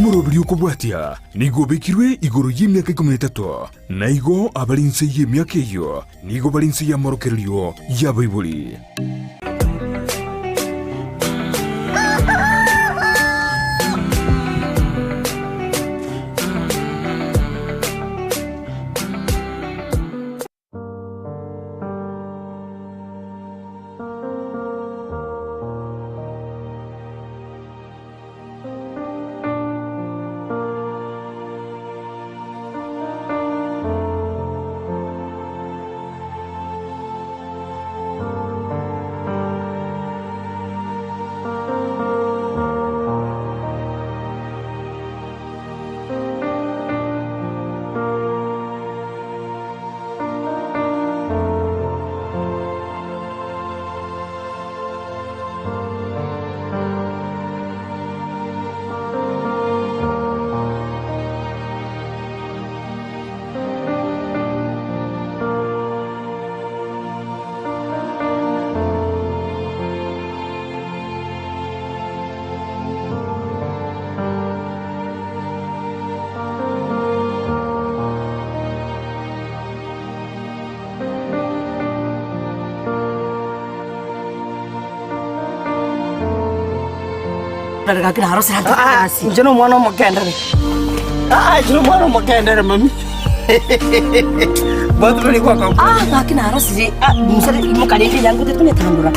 Umurobiri ukubwatia nigo bekirwe igoro y'imyaka 13 naigo abalinse y'imyaka iyo nigo balinse ya morokerio ya Bible. Lakini harusi hataki. Njoo mwana mkendere. Njoo mwana mkendere mami. Bado ni kwa kwa. Lakini harusi msali mukadete yangu tumetandura.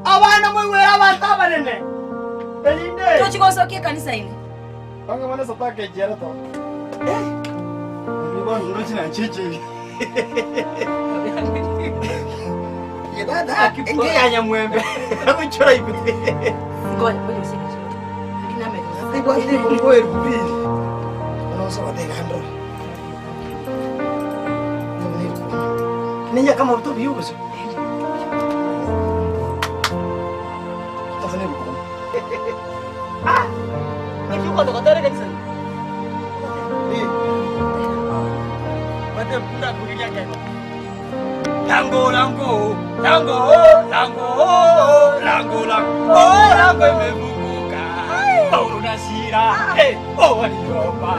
Abana mwe abantaba nene. Elinde. Tuchikosa kia kanisa hili. Panga mwana sopake jera to. Ni bwana ndo china chichi. Yedada ingeyanya mwembe. Akuchora ikuti. Ngoja ngoja usike. Lakini ame. Ndipo ngoe kupili. Unaosa wateka ndo. Ninya kama mtu biugo sio. Itu kata kata kan sen. Macam budak bunyinya kan. Langgo membuka. Baru nasira. Oh ani coba.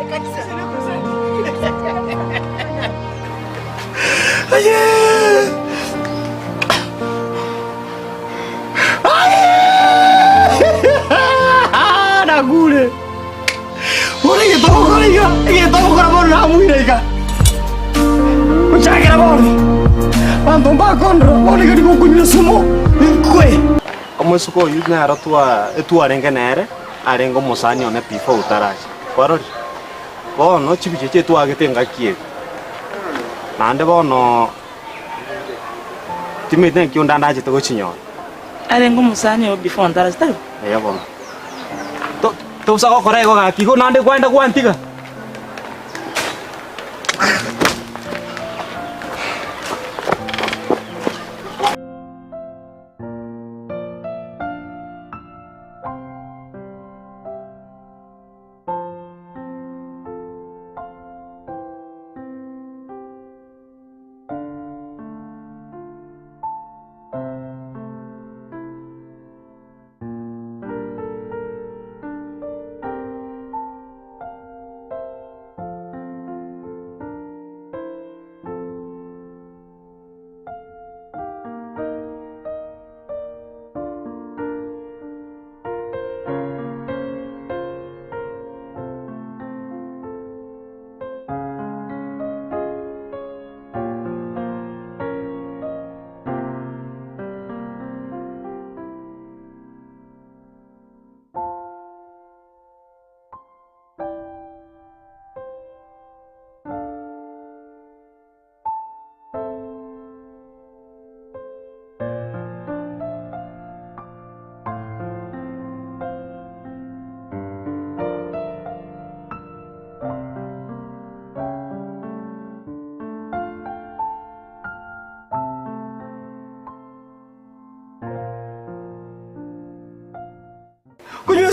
Kanisa sini persen. Ayah. Gule. Ora che togo con la muireika. Ucakira boni. Panto bakondro, boni che dico kunyulo sumo. Inkwe. Omusuko yuna aratua etuarenga nere, arengo mosani one pifo utaraje. Kwarori. Bono chibicheche tuagetenga kie. Nande bono timete kiundanda to chinyo. Arengo musani before utaraje taro. Bono. To usa ko kore ko ngaki ko nande kwenda kwantika.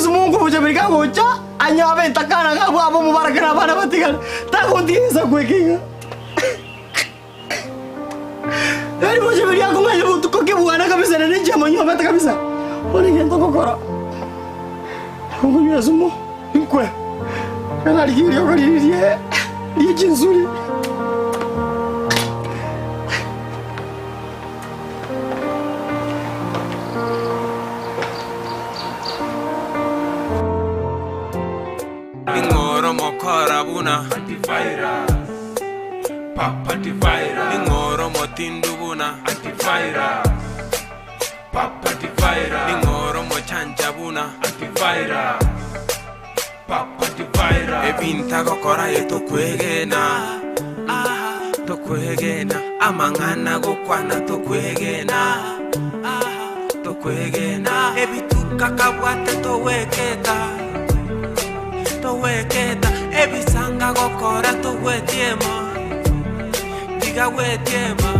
Mungu mujabirika gocha anya benta kana ngabu abo mubarak na bana batigal ta kontiesa kwekinga Dari mujabirika ko ngayo butu ko kibuana kabisa na ninja manyo benta kabisa Oni ngento kokora Mungu Yesu mo inkwe kana ligiri okalirie ni jinsuri Antivirus, Papa Antivirus, Ingoro Motindubuna, Antivirus, Papa Antivirus, Ingoro Mochanjabuna, Antivirus, Papa Antivirus, Ebinta Gokora yeto kwegena, to kwegena, amangana gokwana to kwegena, to kwegena, ebituka kabwate to weketa. Weketa ebisanga gokora to wetiema diga wetiema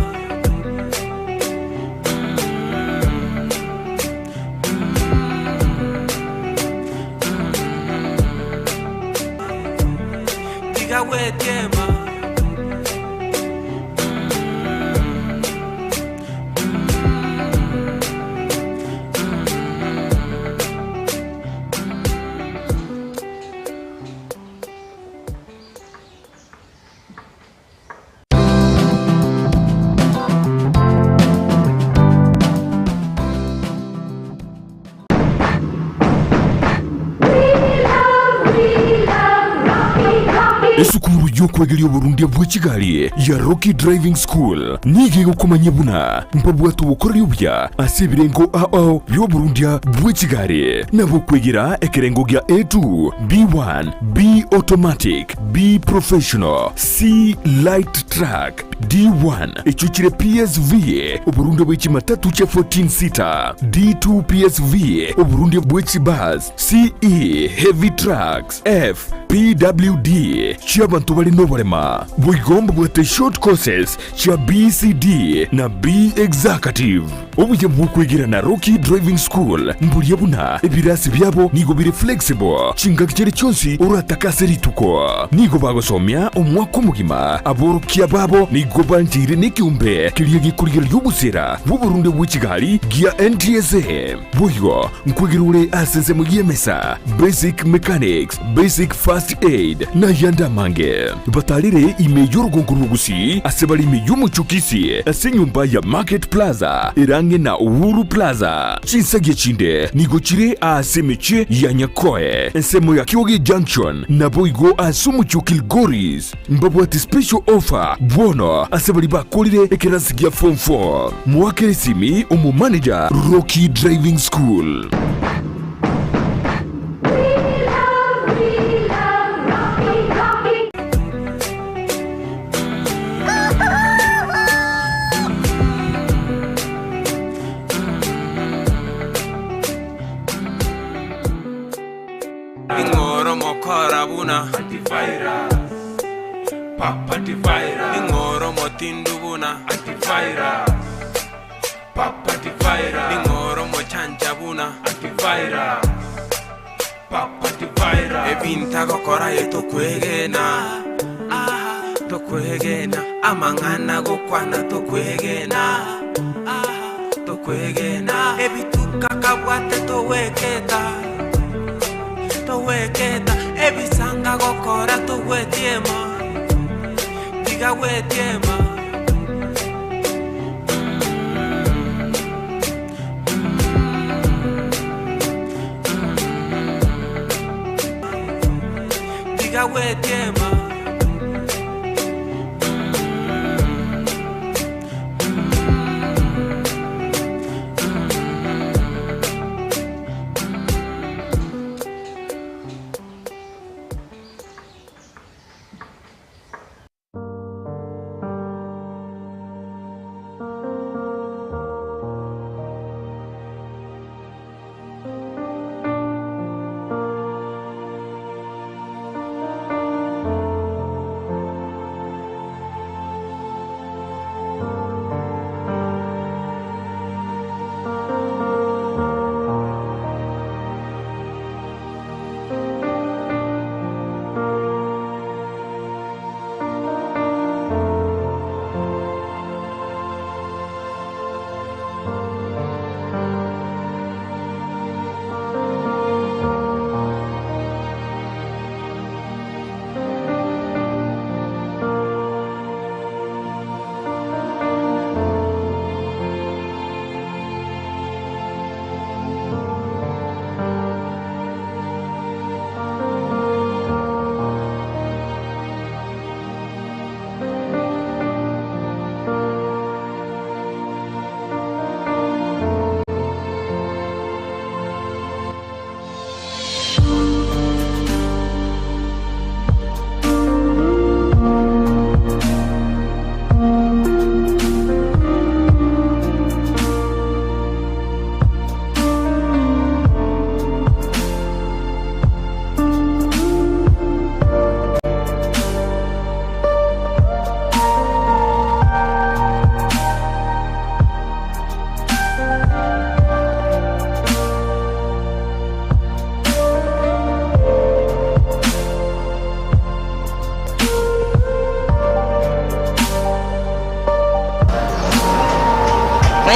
diga wetiema Esukuru y'okwegerya Burundi bwa Kigali ya Rocky Driving School nige gukomanya buna mpabwatu bukorera ubya asibirengo ao byo Burundi bwa Kigali nabo kwegera ekerengo gya A2 B1 B automatic B professional C light track D1 echuchire PSV Burundi bwa matatu cha 14 seater D2 PSV Burundi bwa bus CE heavy trucks F PWD Chiabantu bali no barema bwigomba bwate short courses cha BCD na B executive obuye bwukwigira na Rocky Driving School mburiye buna ebirasi byabo nigo biri flexible chinga kicere cyonsi urataka rituko nigo bagosomya umwaka mugima aborokia babo nigo banjire n'ikiumbe kiriye gikurira y'ubusera bu Burundi bwa Kigali gia NTSA buyo nkwigirure aseze mu yemesa basic mechanics basic first aid na yanda mange batalire imeyo rugonguru Gusii asebali imeyo mu Kisii asenyumba ya Market Plaza irange na Uhuru Plaza chinsage chinde nigo chire asemeche ya Nyakoe ensemo ya Kioge Junction na boigo asumu Kilgoris mbabwati special offer bono asebali bakolire ekerasigia form 4 mwakere simi umu manager Rocky Driving School Ingoro mokora buna Antivirus, Papa Antivirus, Ingoro motindubuna Antivirus, Papa Antivirus, Ingoro mochanjabuna Antivirus, Papa Antivirus, ebinta gokora yeto kwegena, to kwegena, amangana gokwana to kwegena, to kwegena, ebituka kabwate to weketa. Weketa ebisanga gokora to wetiema diga wetiema diga wetiema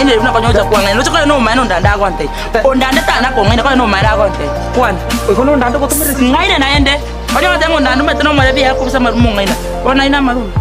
ngene na konyoja kwa ngene lo no mai no ndanda kwante ondanda tana ko ngene ko no mai da kwante kwan ko no ndanda ko tumere ngaine na ende onyo tengo ndanda metno mare bi ko bisa marumu ngaina ona ina marumu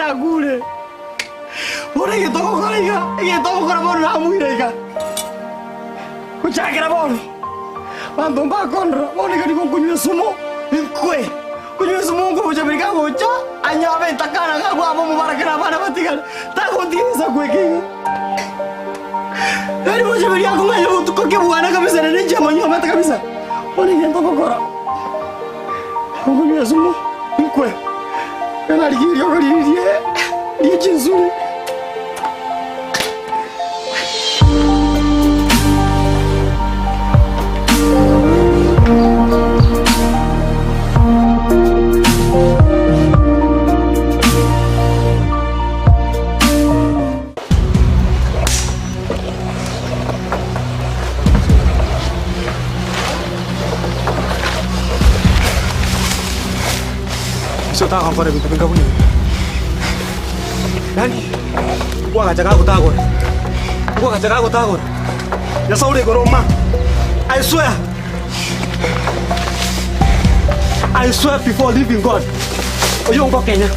Nagule. Ora que toco con la mano muy rica. Escucha que la mano. Mando un bacon, ora que digo coño sumo. Incue. Coño sumo ko ja briga bocha. Anya be takana ga gua mo mara que na bana batigan. Ta con esa cueque. Dari mo ja briga con ayo tu que buana cabeza ne ja manyo mata cabeza. Ora que toco con. Coño sumo. Incue. Kana ligirio ko dia jinzuri. Bisa tak kau pada bintu kau punya. Nani? Gua ngajak aku takut. Ya sorry ke rumah. I swear before leaving God. Oh, yung bakenya.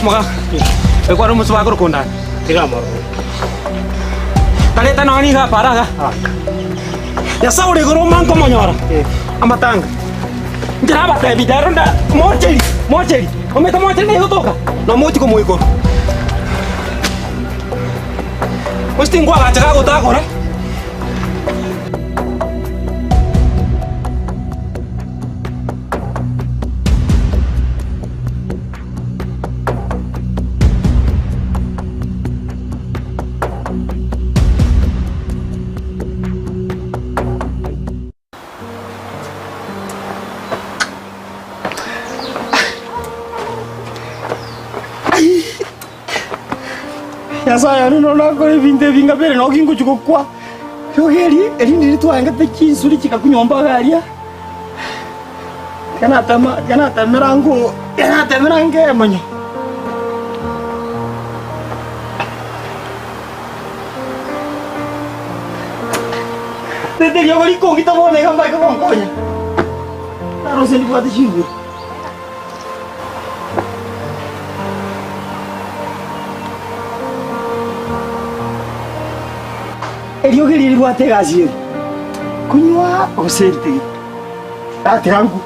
Maka, aku harus masuk aku kondan. Tidak mau. Tadi tanah ini nggak parah kah? Ya sorry ke rumah kau mau nyora. Amatang. Jangan apa bicara ndak mau ceri. Ome mau ceri itu toka. No mau ciko mau ikut. Mesti gua ngajak aku takut, eh? Ya saya ni nona ko vinte vinga pere no kingo chuko kwa. Yo heri ndi twanga tekisuri chikakunyomba galia. Kana tamerango manyo. Tete yo gori ko kita mo ne gamba ko konya. Taro se ni kwa tishingu. Elio que lhe guate gazi. Kunywa oserte. Atirangu.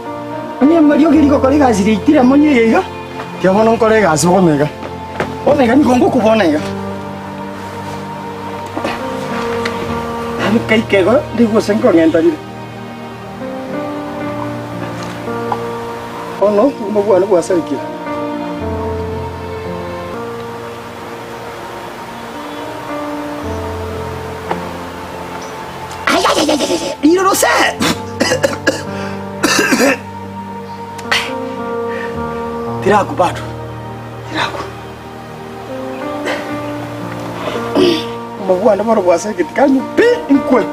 Ani mario que liko kole gazi itira monye yega. Ke hono kole gazi omega. Omega ni gongo kubonega. Ani kai kego digo senko ngentari. Ono mo bwana bwa sariki. Io lo so! Tiraku, Pato. Tiraku. Mabwana bora bwasa kitikanyu pe inkwe.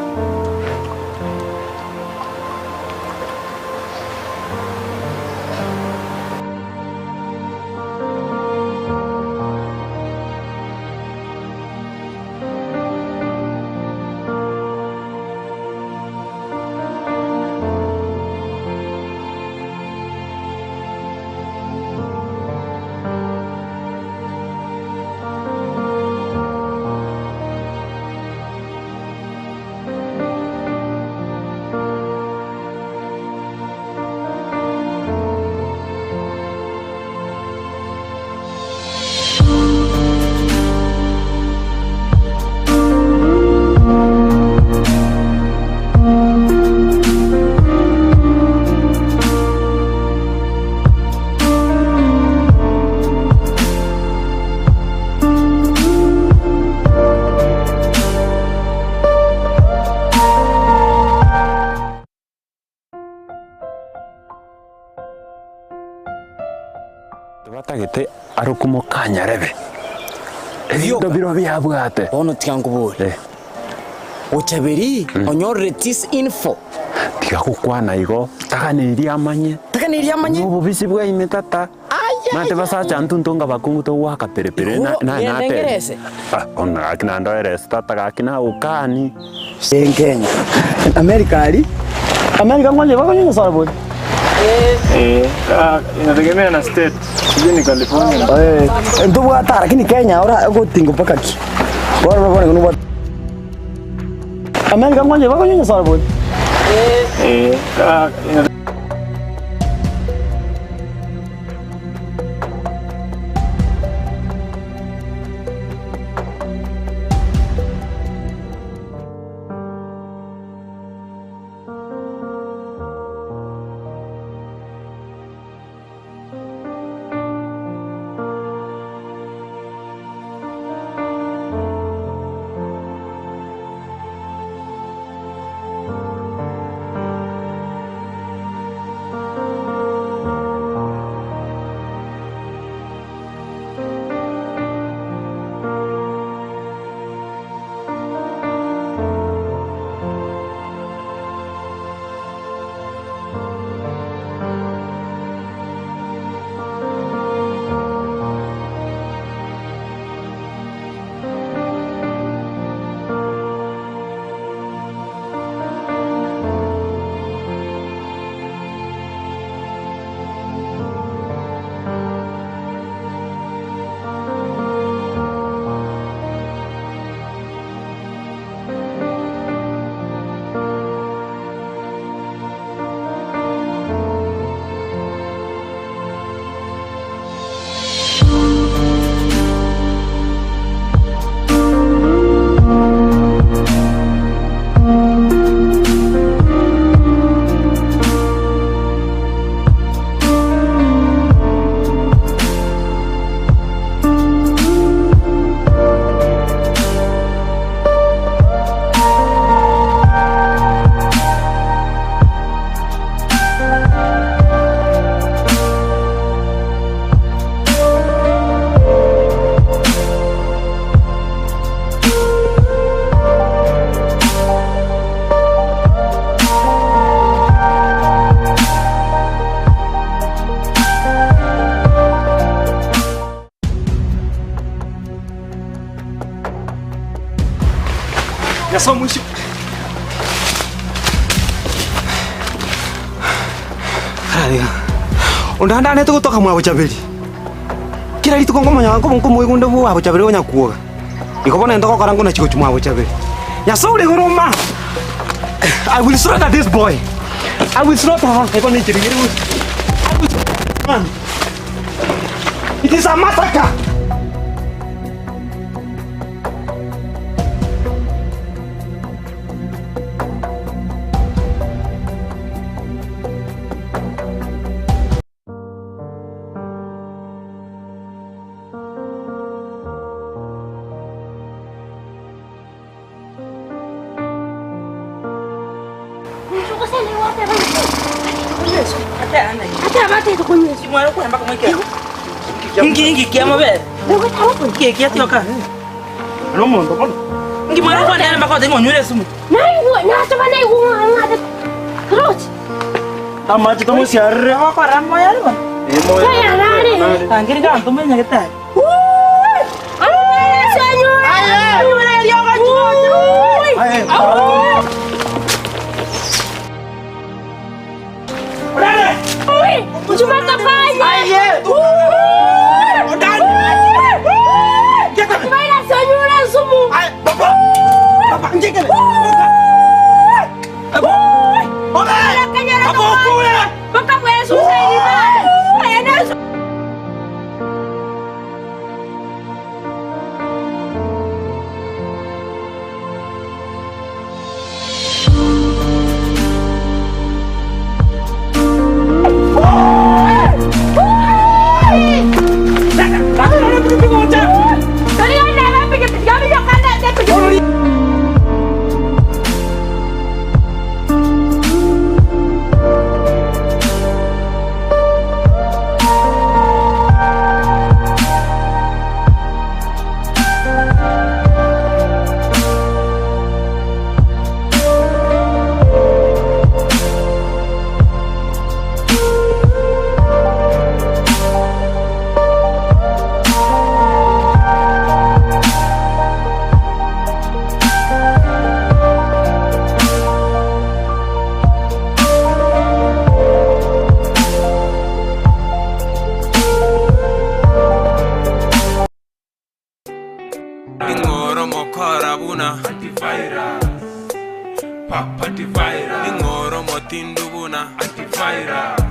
arukumukanya rebe. Ebintu biro byabwate. Ono tiangubure. Ochaberi onyorre this info. Tikakukwana igo takaniriria amanye. Ubu bisi bwa imetata. Mate basacha ntuntunga bakungu to waka perepere na ate. Ona akina ndoerese tata akina ukani. Kenya. Amerika ngoje bako nyinyi sana bodi. Inategemea na state. Sijui ni California. Ndio hata lakini Kenya ora utingo paka ki. Bora ngono. Amerika ngoje bako nyinyi sana bodi. Yasa mwisho. Haya. Ondanda ne tukutoka mwa buchabeli. Kila litu kongo manya ko bonko moyo ndo bwa buchabeli onya kuoga. Ikobona ndoko karango na chiko chuma buchabeli. Yasa ule goroma. I will slaughter this boy. I will slaughter her. Eko ni chirigiri. Man. It is a massacre. Ngi kia mabe. Ngi kia tioka. No mundo kon. Ngi mara kwa ndani mbako tengo nywele sumu. Na chama na ngua. Cross. Amaji tomo siarre. Kwa ramo ya lwa. Saya nani? Angiri ga ntumbe nyaketa. Senyor. Nywele yoga chuo. Cuma kafanya. Gimana senyumnya semua? Papa njekele. Baka gue susah ini mah. Kayaknya Antivirus. Papa Antivirus. Ingoro motindu buna. Antivirus.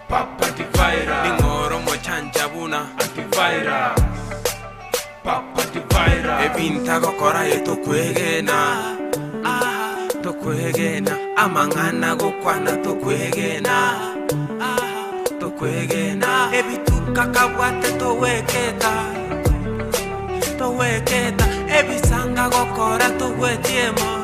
Papa Antivirus. Ingoro mochanja buna. Antivirus. Papa Antivirus. Ebinta gokora yeto kwegena. Tokwegena. Amangana gokwana tokwegena. Tokwegena. Ebituka kabwate toweketa. Ebisanga gokora towetiema.